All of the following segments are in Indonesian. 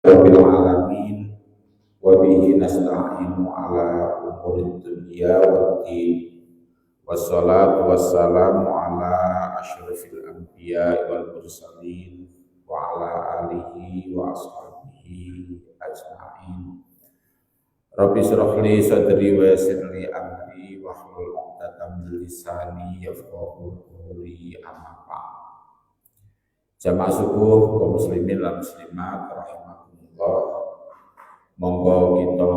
Rabbil alamin wa bihi nasta'inu ala umurid dunya waddin wassalatu wassalamu ala asyrafil anbiya wal mursalin wa ala alihi wa ashabihi ajma'in. Rabbi shrah li sadri wa yassir li amri wahlul 'uqdatam min lisani yafqahu qawli amma ba'd. Jamaah subuh kaum muslimin dan muslimat rahimakumullah. Monggo kita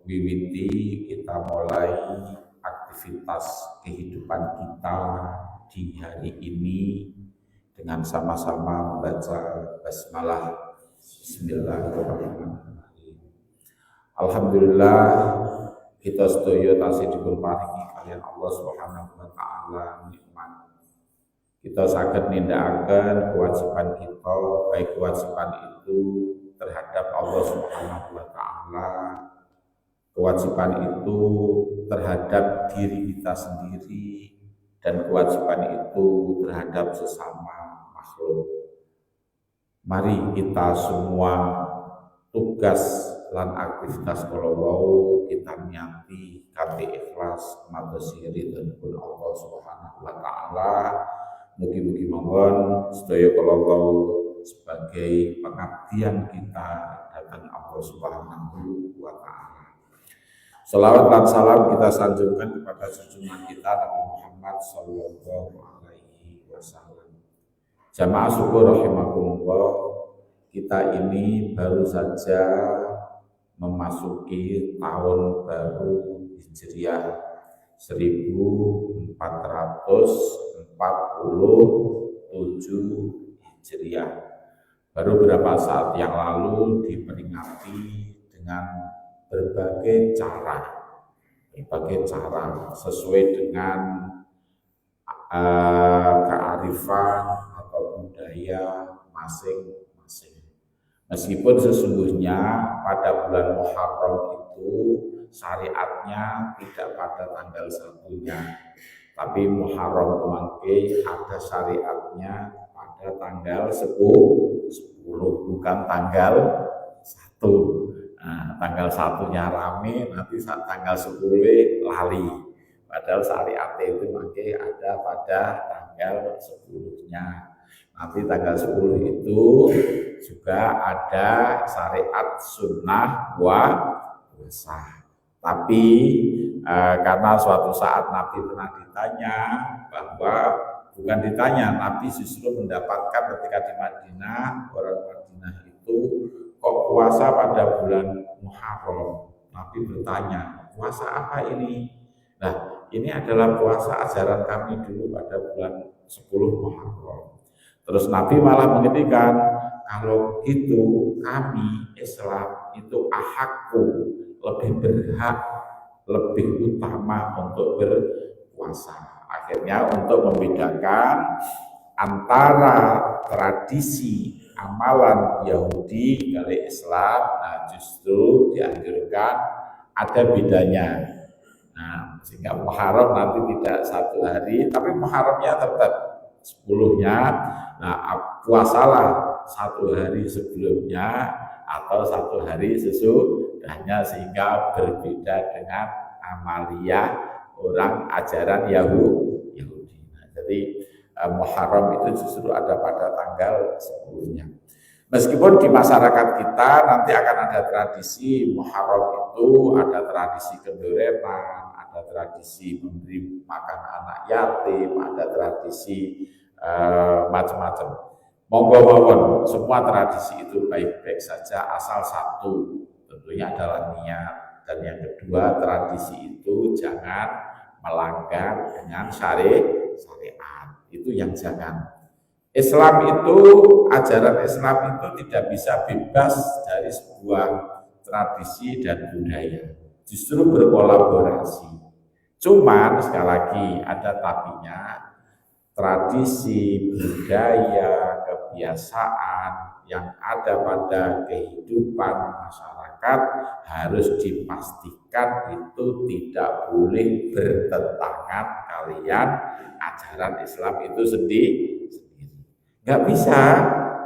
wiwiti, kita mulai aktivitas kehidupan kita di hari ini dengan sama-sama membaca basmalah. Bismillahirrahmanirrahim. Alhamdulillah kita sedaya tasih dipun paringi kalian Allah Subhanahu wa taala nikmat. Kita saged nindakaken kewajiban kita, baik kewajiban itu terhadap Allah Subhanahu wa taala, kewajiban itu terhadap diri kita sendiri, dan kewajiban itu terhadap sesama makhluk. Mari kita semua tugas lan aktivitas kalau kita niati kanthi ikhlas matur ridho Allah Subhanahu wa taala. Mugi-mugi mawon sedaya kalau sebagai pengabdian kita datang Allah Subhanahu wa taala. Salawat dan salam kita sanjungkan kepada junjungan kita Nabi Muhammad sallallahu alaihi wasallam. Jamaah syukur rahimakumullah, kita ini baru saja memasuki tahun baru Hijriah 1447 Hijriah. Baru beberapa saat yang lalu diperingati dengan berbagai cara sesuai dengan kearifan atau budaya masing-masing. Meskipun sesungguhnya pada bulan Muharram itu syariatnya tidak pada tanggal 1-nya, tapi Muharram kemangke ada syariatnya pada tanggal 10, bukan tanggal 1. Nah, tanggal 1-nya rame, nanti tanggal 10 lali. Padahal syariatnya itu mangke ada pada tanggal 10-nya. Nanti tanggal 10 itu juga ada syariat sunnah puasa. Tapi karena suatu saat Nabi pernah ditanya bahwa bukan ditanya, Nabi justru mendapatkan ketika di Madinah, orang Madinah itu kok puasa pada bulan Muharram. Nabi bertanya, puasa apa ini? Nah, ini adalah puasa ajaran kami dulu pada bulan 10 Muharram. Terus Nabi malah mengingatkan, kalau gitu kami Islam itu ahakku, lebih berhak, lebih utama untuk berpuasa. Akhirnya untuk membedakan antara tradisi amalan Yahudi dari Islam, nah justru dianjurkan ada bedanya. Nah, sehingga Muharram nanti tidak 1 hari, tapi Muharramnya tetap 10-nya. Nah, puasalah 1 hari sebelumnya atau 1 hari sesudahnya, sehingga berbeda dengan amalia orang ajaran Yahudi. Nah, jadi Muharram itu justru ada pada tanggal 10-nya. Meskipun di masyarakat kita nanti akan ada tradisi Muharram itu, ada tradisi kendoreman, ada tradisi memberi makan anak yatim, ada tradisi macam-macam. Monggo mawon, semua tradisi itu baik-baik saja asal satu tentunya adalah niat, dan yang kedua tradisi itu jangan melanggar dengan syariat. Itu yang jangan. Islam itu, ajaran Islam itu tidak bisa bebas dari sebuah tradisi dan budaya, justru berkolaborasi. Cuman sekali lagi ada tapinya, tradisi, budaya, kebiasaan yang ada pada kehidupan masyarakat harus dipastikan itu tidak boleh bertentangan kalian ajaran Islam itu sendiri. Nggak bisa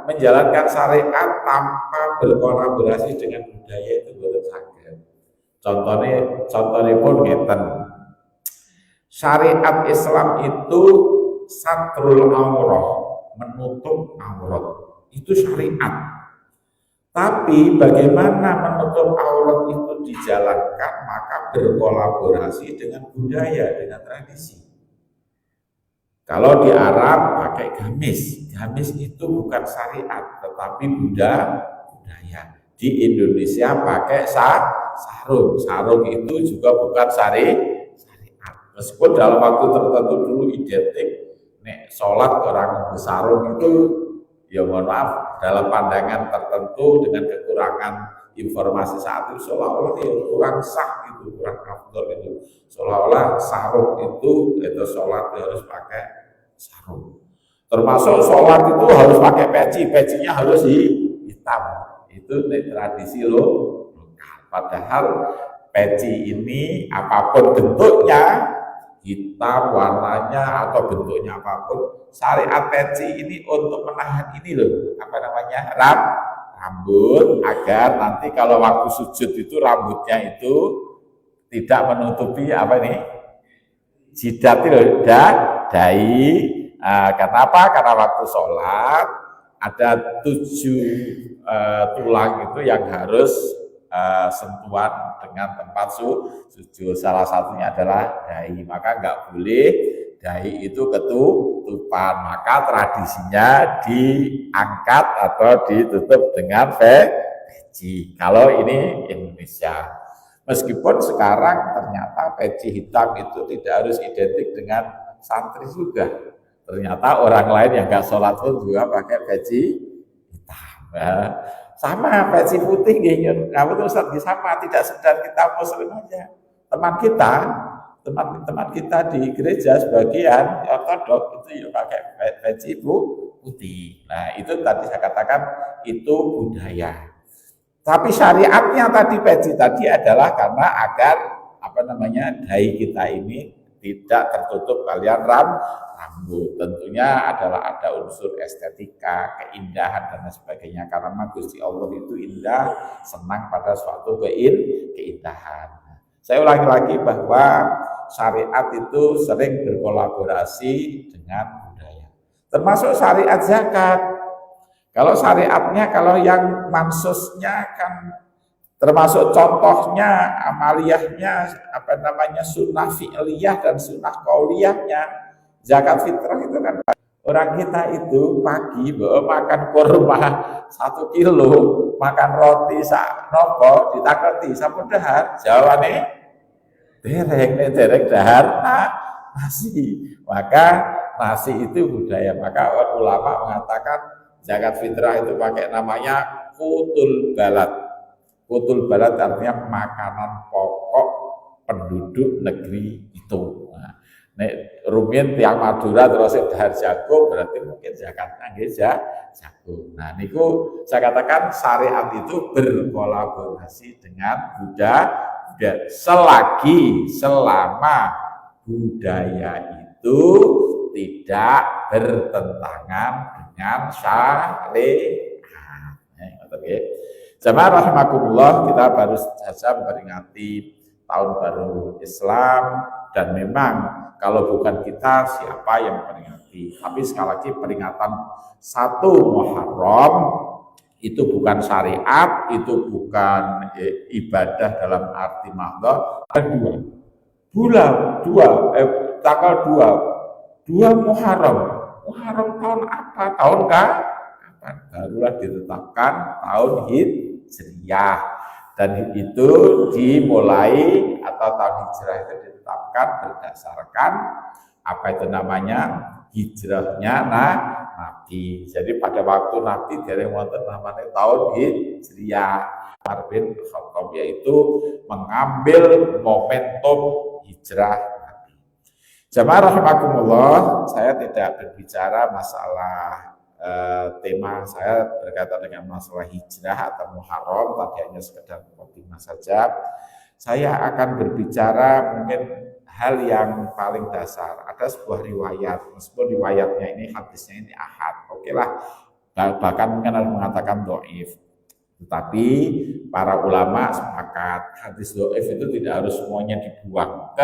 menjalankan syariat tanpa berkolaborasi dengan budaya itu boten saged. Contohnya pun ngeten. Syariat Islam itu satrul aurah, menutup aurat. Itu syariat. Tapi bagaimana menutup aurat itu dijalankan, maka berkolaborasi dengan budaya, dengan tradisi. Kalau di Arab pakai gamis. Gamis itu bukan syariat, tetapi budaya. Di Indonesia pakai sarung. Sarung itu juga bukan syariat. Meskipun dalam waktu tertentu dulu identik, nek sholat orang bersarung itu, ya mohon maaf, dalam pandangan tertentu dengan kekurangan informasi saat itu seolah-olah ya kurang sah gitu, kurang afdol itu. Seolah-olah sarung itu sholat harus pakai sarung. Termasuk sholat itu harus pakai peci, pecinya harus hitam. Itu tradisi lokal. Padahal peci ini apapun bentuknya, hitam, warnanya atau bentuknya apapun, syariat peci ini untuk menahan ini loh, apa namanya, rambut, agar nanti kalau waktu sujud itu rambutnya itu tidak menutupi apa nih, jidat itu dahi. Kenapa? Karena waktu sholat ada 7 tulang itu yang harus sentuhan dengan tempat sujud. Salah satunya adalah dahi, maka nggak boleh dahi itu ketutupan, maka tradisinya diangkat atau ditutup dengan peci. Kalau ini Indonesia, meskipun sekarang ternyata peci hitam itu tidak harus identik dengan santri juga. Ternyata orang lain yang nggak sholat pun juga pakai peci hitam. Sama peci putih gini, kamu tuh Ustaz sama, tidak sedang kita muslim aja. Teman kita di gereja sebagian ortodok itu ya pakai peci putih. Nah itu tadi saya katakan itu budaya. Tapi syariatnya tadi peci tadi adalah karena agar apa namanya dahi kita ini tidak tertutup kalian rambut. Tentunya adalah ada unsur estetika, keindahan dan sebagainya. Karena Gusti Allah itu indah, senang pada suatu keindahan. Saya ulangi lagi bahwa syariat itu sering berkolaborasi dengan budaya. Termasuk syariat zakat. Kalau syariatnya, kalau yang mansusnya kan termasuk contohnya, amaliyahnya, apa namanya, sunnah fi'liyah dan sunnah qauliyahnya. Zakat fitrah itu kan orang kita itu pagi makan kurma 1 kilo, makan roti sak nopo ditaketi sampun dahar, jawane derek dahar nasi. Maka nasi itu budaya. Maka ulama mengatakan zakat fitrah itu pakai namanya qutul balad. Qutul balad artinya makanan pokok penduduk negeri itu. Nek rumiyin tiang Madura terus dahar jagung, berarti mungkin zakatnya nggih jagung. Nah niku saya katakan syariat itu berkolaborasi dengan budaya selama budaya itu tidak bertentangan dengan syariat. Oke. Jamaah rahimakumullah, kita baru saja memperingati tahun baru Islam, dan memang kalau bukan kita siapa yang memperingati. Tapi sekali lagi peringatan 1 Muharram itu bukan syariat, itu bukan ibadah dalam arti mahdhah. Tanggal 2 Muharram. Muharram tahun apa? Tahun kapan? Barulah ditetapkan tahun Hijriah. Dan itu dimulai atau tahun Hijrah itu ditetapkan berdasarkan apa itu namanya, hijrahnya Nabi. Jadi pada waktu Nabi dereng wonten namanya tahun Hijriah. Umar bin Khattab, yaitu mengambil momentum hijrah Nabi. Jamaah rahimakumullah, saya tidak berbicara masalah tema saya berkaitan dengan masalah hijrah atau Muharram, tadi hanya sekedar mukadimah saja. Saya akan berbicara mungkin hal yang paling dasar. Ada sebuah riwayat, meskipun riwayatnya ini hadisnya ini ahad. Oke lah, bahkan mungkin ada mengatakan dhaif. Tetapi para ulama sepakat hadis dhaif itu tidak harus semuanya dibuang,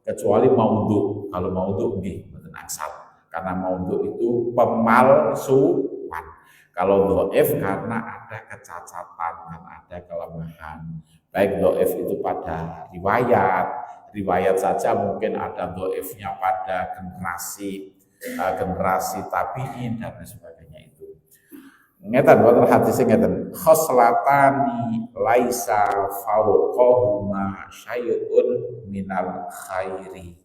kecuali maudhu. Kalau maudhu nggih mboten asal, karena maudhu itu pemalsuan. Kalau dhaif karena ada kecacatan, ada kelemahan. Baik dhaif itu pada riwayat saja mungkin ada dhaifnya pada generasi tabi'in dan sebagainya itu. Ngeten wonten hadis ngeten, khoslatani laisa fawqahuma syai'un minal khairi.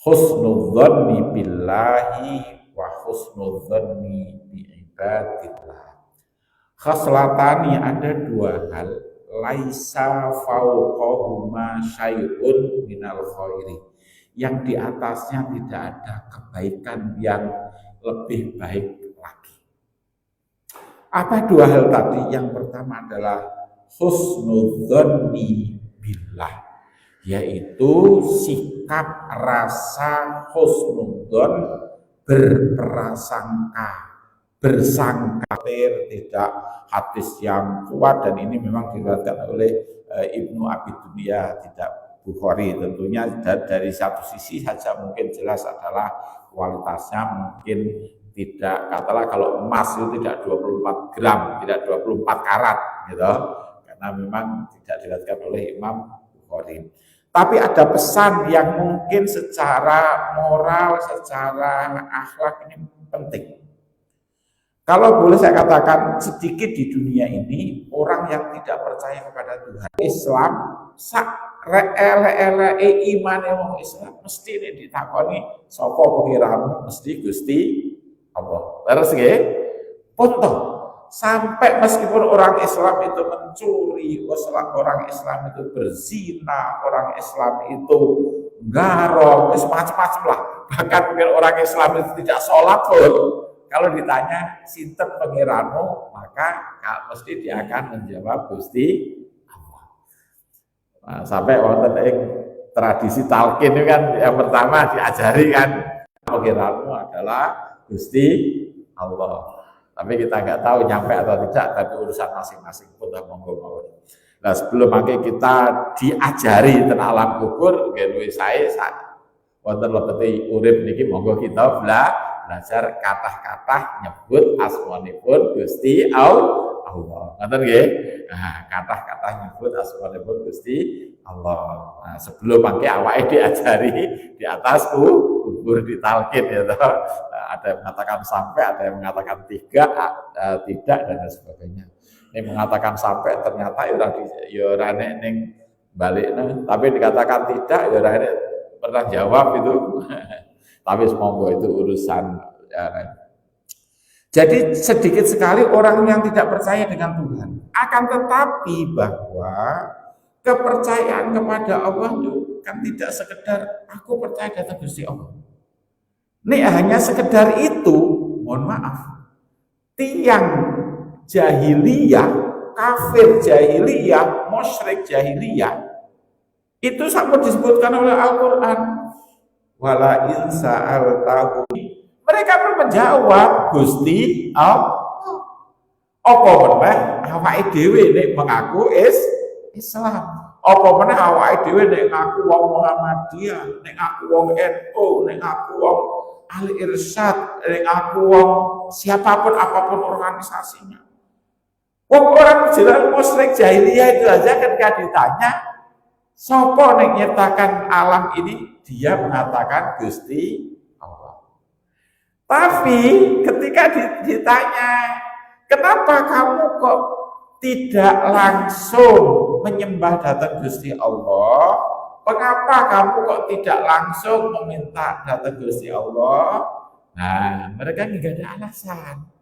Husnul dzanni billahi wa husnul dzanni bi ibadillah. Khoslatani ada dua hal, laisa fawqahuma syai'un minal khairi. Yang di atasnya tidak ada kebaikan yang lebih baik lagi. Apa dua hal tadi? Yang pertama adalah husnudzanni billah, yaitu sikap rasa husnudzon, bersangka, tidak hadis yang kuat, dan ini memang diriwayatkan oleh Ibnu Abi Dunya, tidak Bukhari. Tentunya dari satu sisi saja mungkin jelas adalah kualitasnya mungkin tidak, katakanlah kalau emas itu tidak 24 gram, tidak 24 karat gitu, karena memang tidak diriwayatkan oleh Imam Bukhari. Tapi ada pesan yang mungkin secara moral, secara akhlak ini penting. Kalau boleh saya katakan sedikit di dunia ini, orang yang tidak percaya kepada Tuhan, Islam, iman wong Islam mesti ditakoni sapa pengiranmu, mesti Gusti Allah. Terus nggih, ponto sampai meskipun orang Islam itu mencuri, orang Islam itu berzina, orang Islam itu garong, macam-macam lah. Bahkan mungkin orang Islam itu tidak sholat pun, kalau ditanya sinten pengiranmu, maka mesti dia akan menjawab Gusti Allah. Nah, sampai wonten ing tradisi talqin itu kan yang pertama diajari kan pengiranmu adalah Gusti Allah. Tapi kita nggak tahu nyampe atau tidak, tapi urusan masing-masing pun monggo. Nah, sebelum makai kita diajari tentang alam kubur, nggih saya wonten lebeti urip niki monggo kita belajar kata-kata nyebut asmanipun Gusti Allah. Ngoten nggih? Nah, kata-kata nyebut asmanipun Gusti Allah. Nah, sebelum pakai awake diajari di atas kubur ditalkin ya toh. Nah, ada yang mengatakan sampai, ada yang mengatakan tidak dan sebagainya. Ini mengatakan sampai ternyata ya ora ning balikna, tapi dikatakan tidak ya ora pernah jawab itu. Tapi semoga itu urusan ya. Jadi sedikit sekali orang yang tidak percaya dengan Tuhan. Akan tetapi bahwa kepercayaan kepada Allah itu kan tidak sekedar aku percaya data Gusti Allah. Ini hanya sekedar itu, mohon maaf. Tiang jahiliyah, kafir jahiliyah, musyrik jahiliyah itu sampun disebutkan oleh Al-Qur'an. Wala in sa'altahu, mereka pun menjawab Gusti Allah. Apa meneh awake dhewe nek mengaku Islam. Apa meneh awake dhewe nek ngaku wong Muhammadiyah, nek ngaku wong NU, nek ngaku wong Al-Irsyad, nek ngaku wong siapapun apapun organisasinya. Wong orang jelas musyrik jahiliyah itu aja ketika ditanya sapa nek nyiptakan alam ini, dia mengatakan Gusti Allah. Tapi ketika ditanya, kenapa kamu kok tidak langsung menyembah datang Gusti Allah? Mengapa kamu kok tidak langsung meminta datang Gusti Allah? Nah, mereka nggak ada alasan.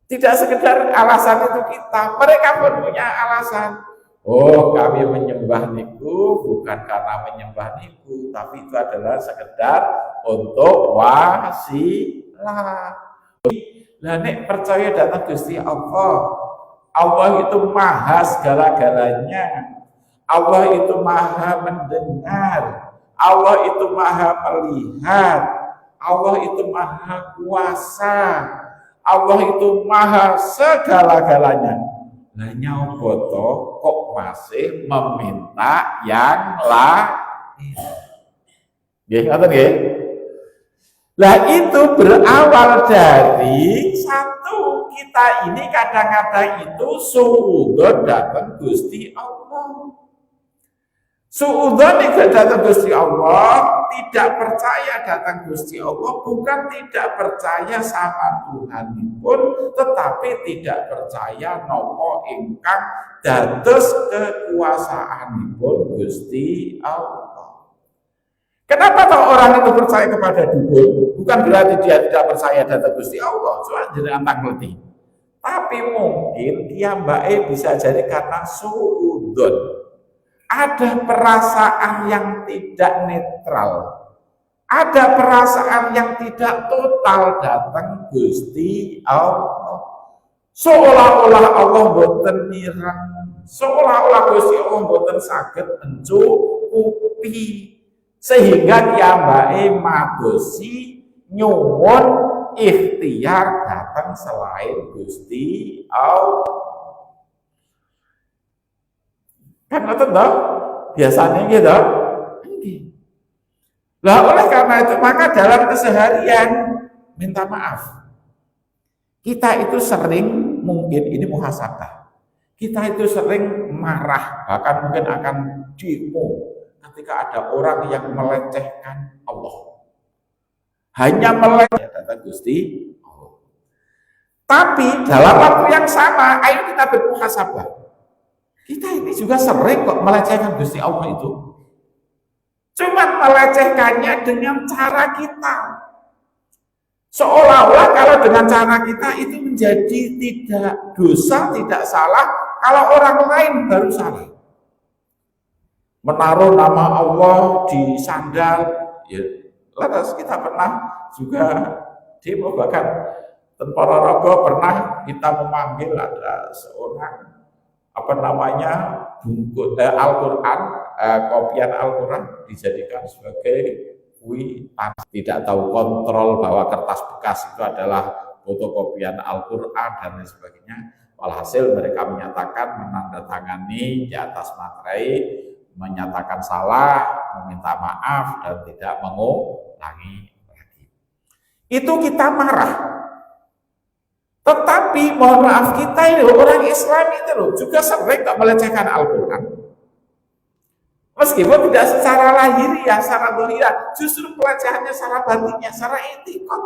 Tidak sekedar alasan itu kita, mereka pun punya alasan. Oh, kami menyembah niku bukan karena menyembah niku, tapi itu adalah sekedar untuk wasilah. Lah nek percaya datang Gusti Allah, Allah itu maha segala-galanya, Allah itu maha mendengar, Allah itu maha melihat, Allah itu maha kuasa, Allah itu maha segala-galanya. Nah nyoboto kok masih meminta yang lain. Ngerti nggih? Lah itu berawal dari satu, kita ini kadang-kadang itu suudzon datang Gusti Allah. Suudzon datang Gusti Allah, tidak percaya datang Gusti Allah, bukan tidak percaya sama Tuhan pun, tetapi tidak percaya nopo ingkang dados kekuasaanipun Gusti Allah. Kenapa kalau orang itu percaya kepada dukun? Bukan berarti dia tidak percaya data Gusti Allah, soalnya jenengan ngerti. Tapi mungkin dia mbak bisa jadi karena suudzon. Ada perasaan yang tidak netral. Ada perasaan yang tidak total datang Gusti Allah. Seolah-olah Allah boten mirang, seolah-olah Gusti Allah boten saged mencukupi. Sehingga kiambae madosi nyuwun ikhtiar datang selain Gusti Allah. Kan ngoten to? Biasanya gitu. Lah oleh karena itu maka dalam keseharian minta maaf. Kita itu sering mungkin ini muhasabah. Kita itu sering marah, bahkan mungkin akan demo ketika ada orang yang melecehkan Allah. Hanya melecehkan data Gusti Allah. Tapi dalam waktu yang sama, ayo kita bermuhasabah. Kita ini juga sering kok melecehkan Gusti Allah itu. Cuma melecehkannya dengan cara kita. Seolah-olah kalau dengan cara kita itu menjadi tidak dosa, tidak salah, kalau orang lain baru salah. Menaruh nama Allah di sandal, ya, lantas kita pernah juga demo, bahkan Ten Ponorogo pernah kita memanggil ada seorang bungkus Al-Quran, kopian Al-Quran dijadikan sebagai kuitansi. Tidak tahu kontrol bahwa kertas bekas itu adalah fotokopian Al-Quran dan lain sebagainya. Walhasil mereka menyatakan menandatangani di atas materai, menyatakan salah, meminta maaf dan tidak mengulangi lagi. Itu kita marah. Tetapi mohon maaf kita ini orang Islam itu loh juga sering tak melecehkan Al-Quran. Meskipun tidak secara lahiriah, secara dohirah, justru pelecehannya secara batinnya, secara etikot.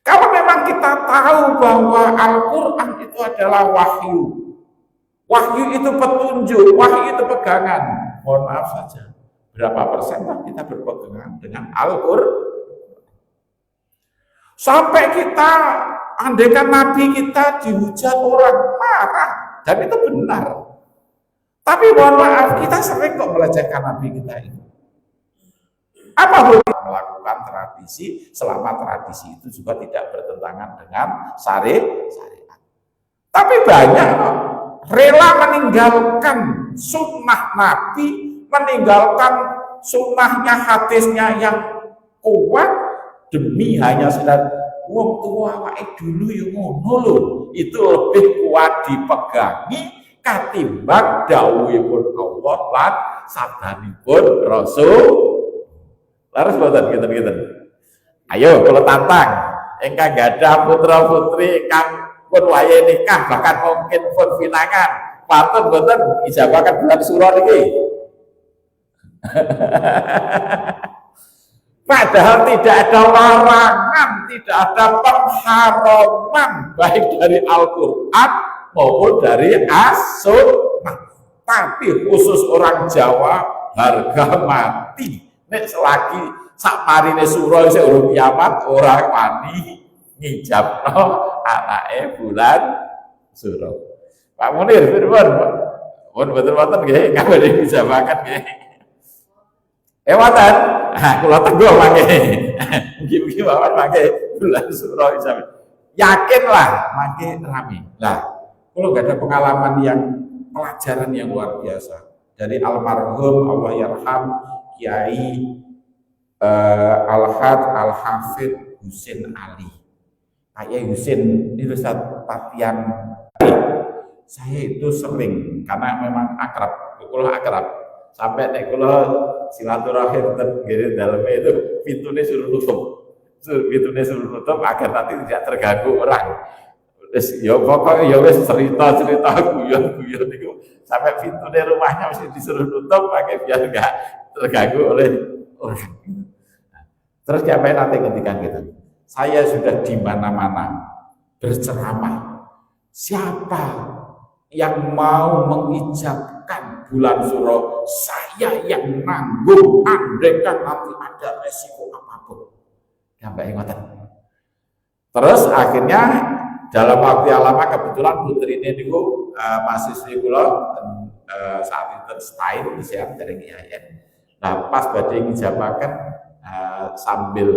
Kalau memang kita tahu bahwa Al-Quran itu adalah wahyu, wahyu itu petunjuk, wahyu itu pegangan. Mohon maaf saja, berapa persen kita berpegangan dengan Al-Quran? Sampai kita, andaikan Nabi kita dihujat orang, marah, dan itu benar. Tapi mohon maaf, kita sering kok melecehkan Nabi kita ini. Apa boleh melakukan tradisi selama tradisi itu juga tidak bertentangan dengan syariat. Tapi banyak kok rela meninggalkan sunnah Nabi, meninggalkan sunnahnya, hadisnya yang kuat demi hanya sekedar wong tua wae dulu yo ngono lho. Itu lebih kuat dipegangi katimbang dawuhipun Allah lan sabdanipun Rasul. Laras boten ngeten-ngeten. Ayo kula tantang ingkang gadah putra-putri kang pun wayahe nikah bahkan mungkin pun pinangan, pantun boten ijabakan bulan suro niki. Padahal tidak ada larangan, tidak ada pengharaman baik dari Al-Quran maupun dari As-Sunnah. Tapi khusus orang Jawa harga mati. Nek selagi sak marine sura isih urung kiamat ora wani ngijabno anake bulan sura. Pak Munir firman, mun betul-betul nggih kabeh dijabakan nggih. Wonten. Nah, kula tenggo mangke. Mugi-mugi mawon mangke bulan sura ijabah. Yakinlah mangke rame. Lah, kula gak ada pengalaman yang pelajaran yang luar biasa dari almarhum Allah yarham Kiai Al-Hafidz Husain Ali. Pak Yai Husin ini Ustaz Patian. Saya itu sering karena memang akrab, kula akrab. Sampai nek kula silaturahim tengene daleme itu pintune suruh nutup. Pintune suruh nutup agar nanti tidak terganggu orang. Wis ya pokoknya ya wis cerita-cerita guyon-guyon niku sampai pintune rumahnya mesti disuruh nutup pakai biar enggak terganggu oleh orang. Terus diapain nanti ketika gitu? Saya sudah di mana-mana berceramah. Siapa yang mau mengijabkan bulan Suro, saya yang nanggung, andaikan nanti ada resiko apapun. Sampai ingat. Terus akhirnya dalam waktu yang lama kebetulan putri ini niku mahasiswi kula saat itu stain siap dari IAIN. Nah pas badhe ngijabaken sambil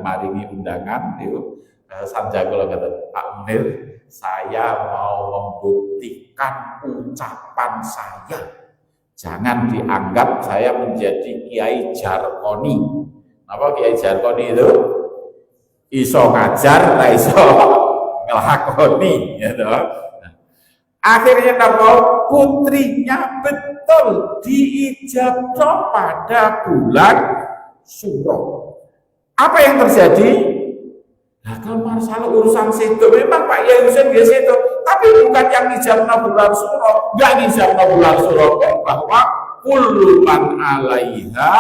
maringi undangan niku sanja kula ngaten, Pak Munir, saya mau membuktikan ucapan saya. Jangan dianggap saya menjadi Kiai Jarkoni. Apa Kiai Jarkoni itu? Iso ngajar, lah iso ngelakoni, gitu. Akhirnya napa? Putrinya betul diijabah pada bulan Suro. Apa yang terjadi? Nah, kalau masalah urusan situ, memang Pak Yai Husin nggih situ, tapi bukan yang ijabna bulan Suro, enggak ijabna bulan Suro bahwa kullu man 'alaiha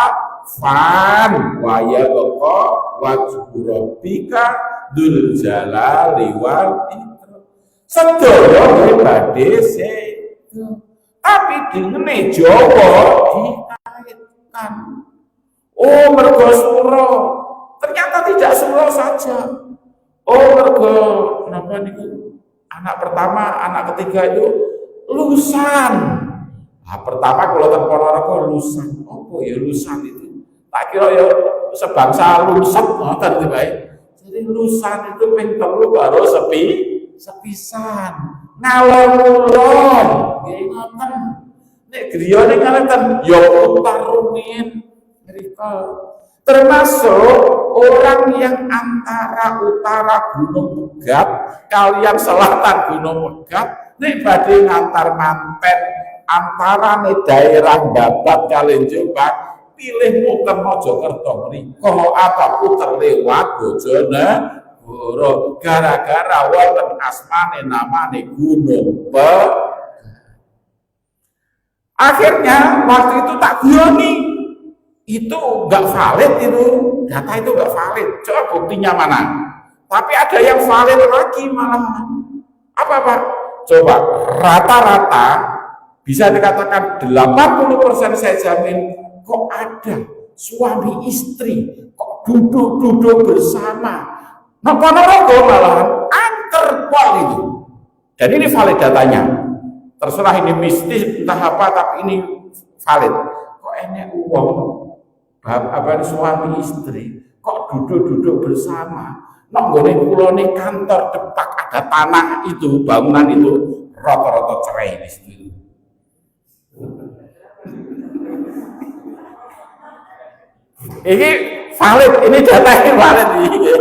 fan wa yabqa wajhu rabbika dzul jalali wal ikram. Sedaya badhe sedo. Tapi dengan Jawa dikaitkan. Oh, mergo Suro. Ternyata tidak Suro saja. Oh, mergo napa niku? Anak pertama, anak ketiga itu lusan. Nah, pertama kalau ten Ponorogo lusan. Apa ya lusan itu? Tak kira ya sebangsa luset ngoten bae. Jadi lusan itu ping telu karo sepisan. Ngalor-ngulon, nggih ngoten. Nek griyane ngeten ya utarumin mriko. Termasuk orang yang antara utara Gunung Pegat kalian selatan Gunung Pegat nek badhe ngantar manten antara daerah Babat kalian Jombang pilih muter Mojokerto mriko apa puter lewat Bojonegoro gara-gara wonten asmane namane Gunung Pegat. Akhirnya waktu itu tak guyoni itu nggak valid, itu data itu nggak valid. Coba buktinya mana? Tapi ada yang valid lagi malah. Apa Pak? Coba rata-rata bisa dikatakan 80% saya jamin kok ada suami istri kok duduk-duduk bersama. Nah Ponorogo malahan anterpol itu. Dan ini valid datanya. Terserah ini mistis entah apa tapi ini valid. Kok enek uang apa suami istri kok duduk-duduk bersama nek nggone kulone kantor depak ada tanah itu bangunan itu rata-rata cerai di situ. Ini valid, ini data ini valid ini.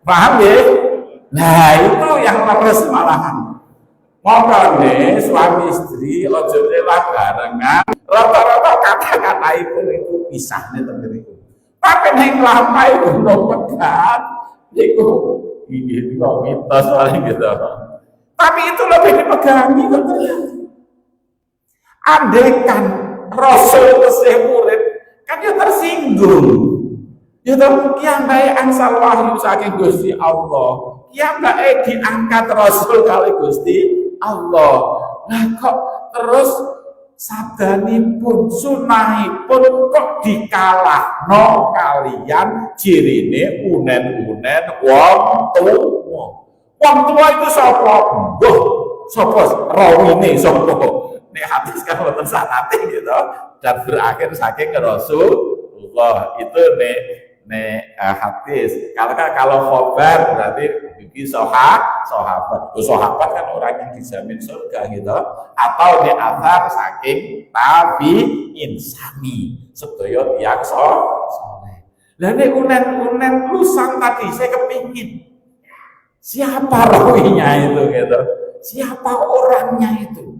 Paham ya? Nah itu yang leres malahan. Makanya suami istri ojo telah barengan rata-rata kata-kata itu pisahnya terjadi. Tapi yang lama itu Pegat itu ini kok mitos paling gitu. Tapi itu lebih dipegangi ternyata. Andaikan Rasul kesih murid kan dia tersinggung. Ya toh yang baik angsal wahyu saking Gusti Allah. Yang baik diangkat Rasul kali Gusti Allah. Nah kok terus sabdanipun sunahipun kok dikalahno kalian jirine unen-unen wong tuwa. Wong tuwa itu sapa? Mbah, sapa rawine sapa? Nek hadis kan wonten sanate gitu dan berakhir saking Rasulullah. Itu nek hadis. Kalau khobar berarti bagi sahabat. Sahabat kan orang yang dijamin surga gitu. Atau di athar saking tabi'in sami sedaya tiyang saleh. Lah nek unen-unen lusan tadi saya kepingin siapa rawinya itu gitu, siapa orangnya itu,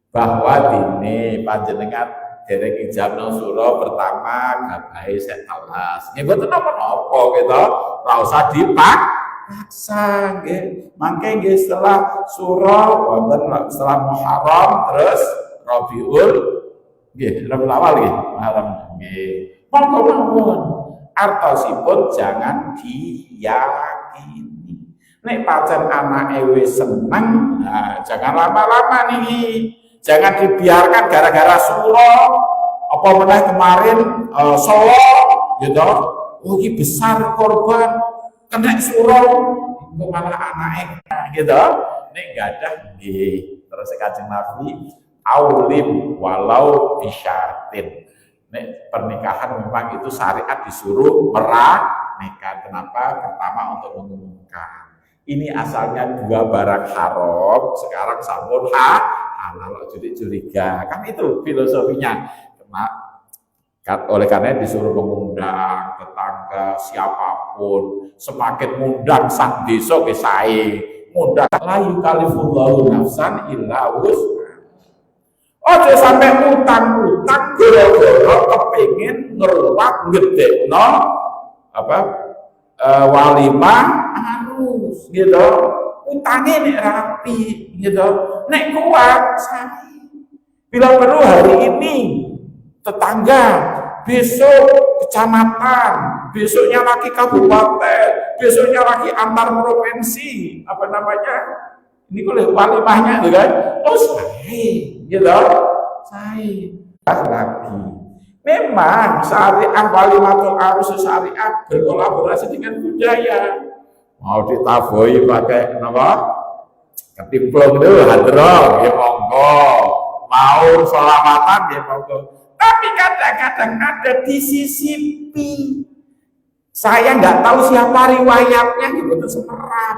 bahwa dini panjenengan dereng ijab nang surah pertama gabahe sek telas nggih mboten napa-napa gitu, ora usah dipaksa nggih. Mangke nggih setelah surah wonten setelah Muharram terus Rabiul nggih Rabiul Awal nggih Muharram nggih monggo mawon artosipun jangan diyakini. Nek pancen anake wis seneng, nah jangan lama-lama nih. Jangan dibiarkan gara-gara surah apa meneh kemarin Solo gitu. Oh ini besar korban kena surah itu malah anake gitu. Nek gadah nggih. Terus Kanjeng Nabi aulim walau bisyaratin. Nek pernikahan memang itu syariat disuruh menikah. Kenapa? Pertama untuk mengumumkan. Ini asalnya dua barang haram, sekarang sampun halal, jadi curiga. Kan itu filosofinya. Oleh karena disuruh mengundang tetangga siapapun, semakin ngundang sak desa ke sae, ngundang la yukallifullahu nafsan illa wus'aha. Ojo sampai utang-utang gara-gara kepengin ngeruwak ngedekno walimah harus gitu, utangnya nek rapi gitu, nek kuat sami. Bila perlu hari ini tetangga, besok kecamatan, besoknya lagi kabupaten, besoknya lagi antar provinsi, apa namanya? Ini boleh walimahnya gitu kan? Oh saya gitu, saya lagi. Memang syariat walimatul arus syariat berkolaborasi dengan budaya. Mau ditaboi pakai apa? Ketimplung itu hadroh, ya monggo. Mau selamatan ya monggo. Tapi kadang-kadang ada disisipi. Saya nggak tahu siapa riwayatnya gitu semerap.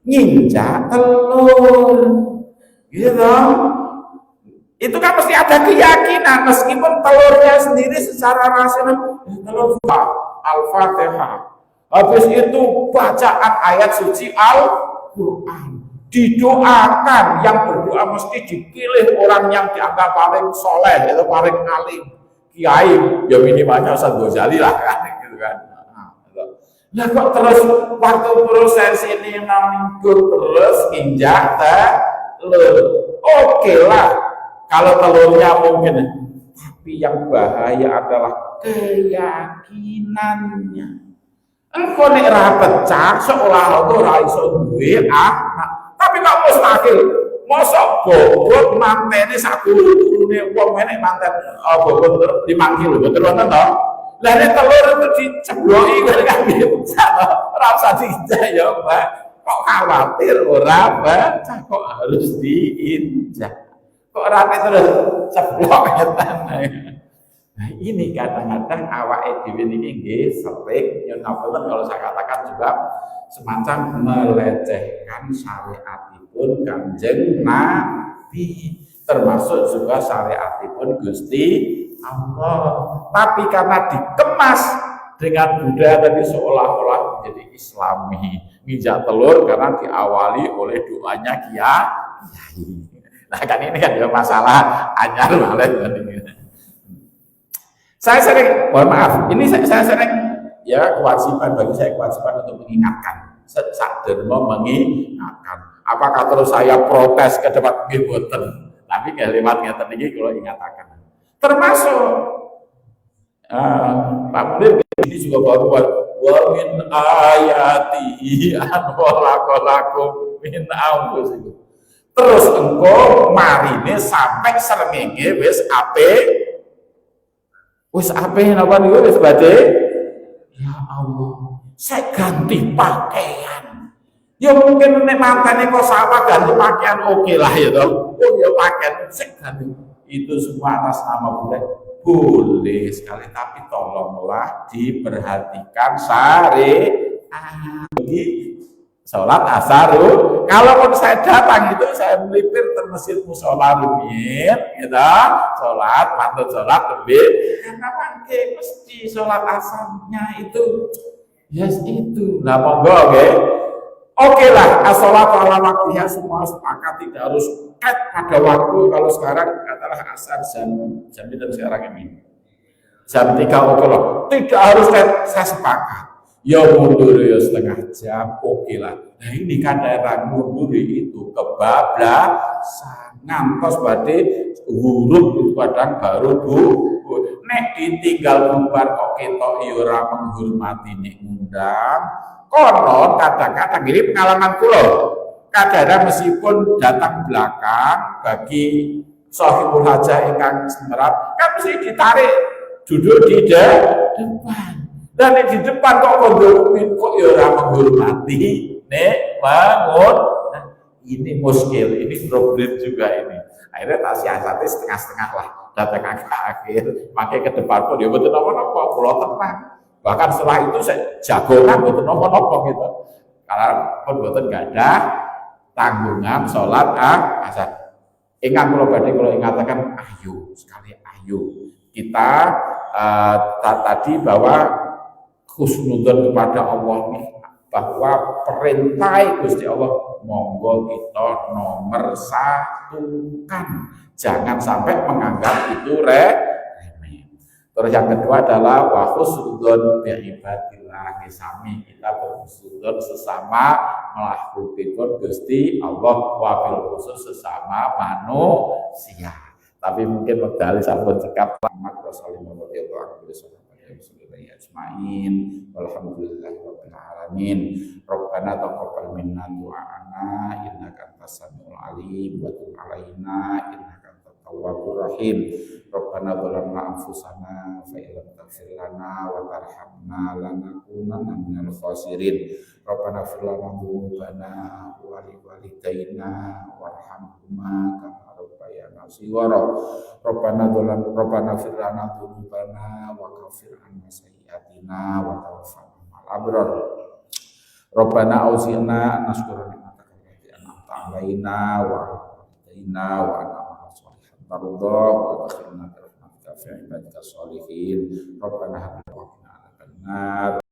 Nginjak telur, gitu. Itu kan mesti ada keyakinan meskipun telurnya sendiri secara rasional telur Al-Fatihah. Habis itu bacaan ayat suci Al-Quran. Didoakan, yang berdoa mesti dipilih orang yang dianggap paling soleh, itu paling alim, kiai, ya minimalnya Ustaz Ghazali lah kan, gitu kan. Nah kok terus waktu proses ini minggu terus injak telur, oke lah. Kalau telurnya mungkin, tapi yang bahaya adalah keyakinannya. Engkau nek ra pecah seolah ora iso duwe anak. Tapi kok mustahil. Mosok bobot mantene sak turune wong nek manten bobot 5 kilo betul wonten to. Lah nek telur itu dicebloki kan bisa ora usah diinjak ya, Mbak. Kok khawatir ora baca kok harus diinjak. Kok rapi terus ceblok ngetan. Nah ini kadang-kadang awake dhewe niki nggih sering yen kalau saya katakan juga semacam melecehkan syariatipun Kanjeng Nabi, termasuk juga syariatipun Gusti Allah. Tapi karena dikemas dengan budaya tadi seolah-olah menjadi Islami, nginjak telur karena diawali oleh doanya kiai. Nah kan ini kan juga masalah anyar malah. Saya sering, mohon maaf, ini saya sering ya kewajiban bagi saya kewajiban untuk mengingatkan, sadherma mengingatkan. Apakah terus saya protes ke depan boten? Tapi nggak lewat ngeten iki kalau ingatakan. Termasuk Pak Munir ini juga bahwa wa min ayatihi an khalaqalakum min anfusikum. Terus engkau marine sampai srengenge wis ape napa niku wis badhe ya Allah saya ganti pakaian ya mungkin nek mantene kok sama ganti pakaian oke lah ya toh oh ya pakaian saya ganti itu semua atas nama boleh sekali tapi tolonglah diperhatikan syariat sholat asar. Kalaupun saya datang itu saya melipir ke masjid musola rumiyin, gitu, sholat, pantun sholat lebih. Karena mangke mesti sholat asarnya itu, yes itu. Nah monggo, okay. Oke lah, as-sholatu ala waktiha, semua sepakat tidak harus pada waktu. Kalau sekarang katakanlah asar jam itu sekarang ini jam 3 oke lah, tidak harus saya sepakat. Ya mundur ya setengah jam, oke lah. Nah ini kan daerah mundur itu kebablasan, ngantos badhe huruf itu kadang baru bu. Nek ditinggal bubar kok ketok ya ora menghormati nek ngundang. Konon kadang-kadang ini pengalaman kula. Kadang-kadang meskipun datang belakang bagi sahibul hajah ingkang semerap, kan mesti ditarik duduk di depan. Dan di depan kok kondomin kok ya ora menghormati nek bangun. Nah, ini muskil, ini problem juga ini. Akhirnya tak siasati setengah-setengah lah. Datang ke akhir, pakai ke depan kok dia betul apa-apa, pulau tenang. Bahkan setelah itu saya jagongan betul apa-apa gitu. Karena pun betul nggak ada tanggungan sholat asar. Ingat kalau badai kalau ingatakan ayo sekali ayo kita tadi bahwa husnudzon kepada Allah nih, bahwa perintah Gusti Allah monggo kita nomor satukan, jangan sampai menganggap itu remeh. Terus yang kedua adalah wa husnudzon bi ibadillah, sami kita berhusnudzon sesama makhlukipun Gusti Allah, wabil khusus sesama manusia. Tapi mungkin medali sampun cekap Muhammad Rasulullah radhiyallahu anhu ajmain walhamdulillahirabbil alamin. Rabbana taqabbal minna du'ana innaka antas samiul alim wa tub alaina innaka antat tawwabur rahim. Rabbana zalamna anfusana fa illam taghfir lana wa tarhamna lanakunanna minal khasirin. Rabbana ighfir lana dzunubana wa li walidayna warhamhuma kama rabbayana shighara. Rabbana ighfir lana dzunubana wa kaffir 'anna sayyi'atina wa tawaffana ma'al abrar. Rabbana auzi'na naskura ni'mataka allati an'amta 'alaina wa 'alaina wa an'amna shalihan tarda wa adkhilna bi rahmatika fi ibadika sholihin. Rabbana hab lana min ladunka